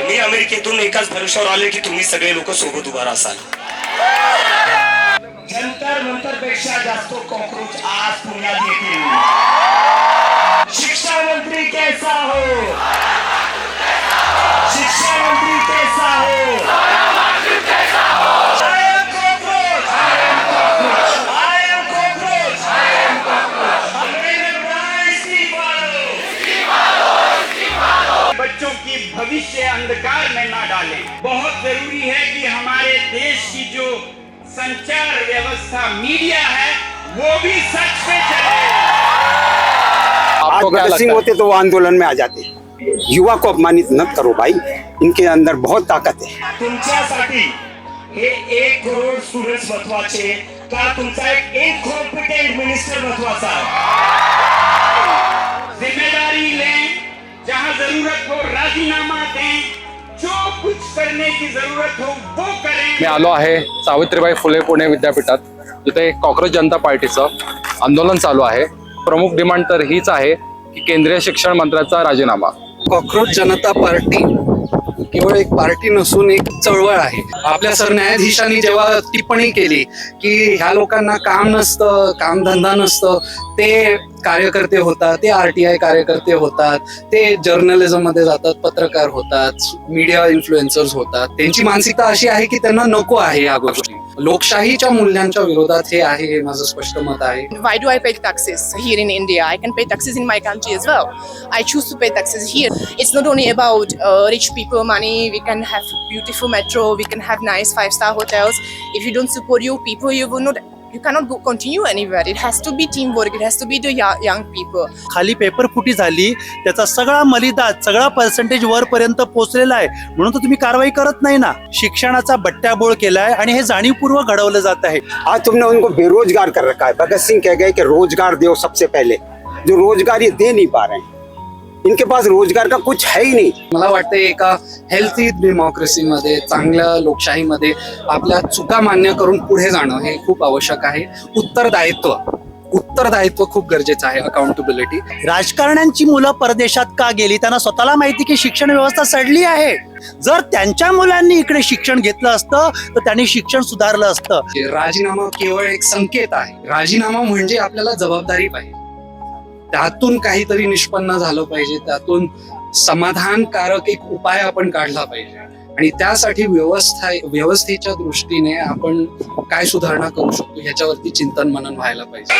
मी अमेरिकेतून एकाच भरोश्यावर आले की तुम्ही सगळे लोक सोबत उभा राहाल. जंतर मंतर पेक्षा जास्त कॉक्रोच आज पुण्यात येतील. शिक्षा मंत्री कैसा हो, शिक्षा मंत्री कैसा हो, बच्चों की भविष्य अंधकार में ना डालें. बहुत जरूरी है कि हमारे देश की जो संचार व्यवस्था मीडिया है वो भी सच पे चले. आज भगत सिंह होते तो वो आंदोलन में आ जाते. युवा को अपमानित न करो भाई, इनके अंदर बहुत ताकत है. तुमच्यासाठी हे 1 करोड स्टुडंट्स महत्वाचे का तुमचा एक इनकॉम्पिटेंट मिनिस्टर महत्वाचा आहे. जिम्मेदारी लें, जहां जरूरत हो राजीनामा दें, जो कुछ करने की जरूरत हो वो करें. मी आलो आहे सावित्रीबाई फुले पुणे विद्यापीठात, जिथे कॉक्रोच जनता पार्टीचं आंदोलन चालू आहे. प्रमुख डिमांड तर हीच आहे की केंद्रीय शिक्षण मंत्र्याचा राजीनामा. कॉक्रोच जनता पार्टी केवळ एक पार्टी नसून एक चळवळ आहे. आपल्या सरन्यायाधीशांनी जेव्हा टिप्पणी केली की ह्या लोकांना काम नसतं, कामधंदा नसतं, ते कार्यकर्ते होतात, ते RTI कार्यकर्ते होतात, ते जर्नलिझम मध्ये जातात, पत्रकार होतात, मीडिया इन्फ्लुएन्सर्स होतात. त्यांची मानसिकता अशी आहे की त्यांना नको आहे या गोष्टी. लोकशाहीच्या मूल्यांच्या विरोधात हे आहे, हे माझं स्पष्ट मत आहे. Why do I pay taxes here in India? I can pay taxes in my country as well. I choose to pay taxes here. It's not only about rich people money. We can have beautiful metro. We can have nice 5-star hotels. If you don't support your people, you cannot continue anywhere. It has to be teamwork. It has to be the young people. खाली paper फुटी झाली, त्याचा सगळा मलिदा, सगळा percentage वरपर्यंत पोहोचलेला आहे, म्हणून तर तुम्ही कारवाई करत नाही ना. शिक्षणाचा बट्ट्याबोळ केलाय आणि हे जाणीवपूर्वक घडवलं जात आहे. आज तुमने उनको बेरोजगार कर रखा है. भगत सिंह कह गए कि रोजगार दो सबसे पहले, जो रोजगार ये दे नहीं पा रहे हैं. इनके पास रोजगार का कुछ है ही नहीं. मला वाटतं एका हेल्थी डेमोक्रेसीमध्ये, चांगल्या लोकशाहीमध्ये आपल्या चुका मान्य करून पुढे जाणं हे खूप आवश्यक आहे. उत्तरदायित्व खूप गरजेचं आहे. अकाउंटेबिलिटी. राजकारण्यांची मुलं परदेशात का गेली? त्यांना स्वतःला माहिती की शिक्षण व्यवस्था सडली आहे. जर त्यांच्या मुलांनी इकडे शिक्षण घेतलं असतं तर त्यांनी शिक्षण सुधारलं असतं. राजीनामा केवळ एक संकेत आहे. राजीनामा म्हणजे आपल्याला जबाबदारी पाहिजे, त्यातून काहीतरी निष्पन्न झालं पाहिजे, त्यातून समाधानकारक एक उपाय आपण काढला पाहिजे. आणि त्यासाठी व्यवस्थेच्या दृष्टीने आपण काय सुधारणा करू शकतो ह्याच्यावरती चिंतन मनन व्हायला पाहिजे.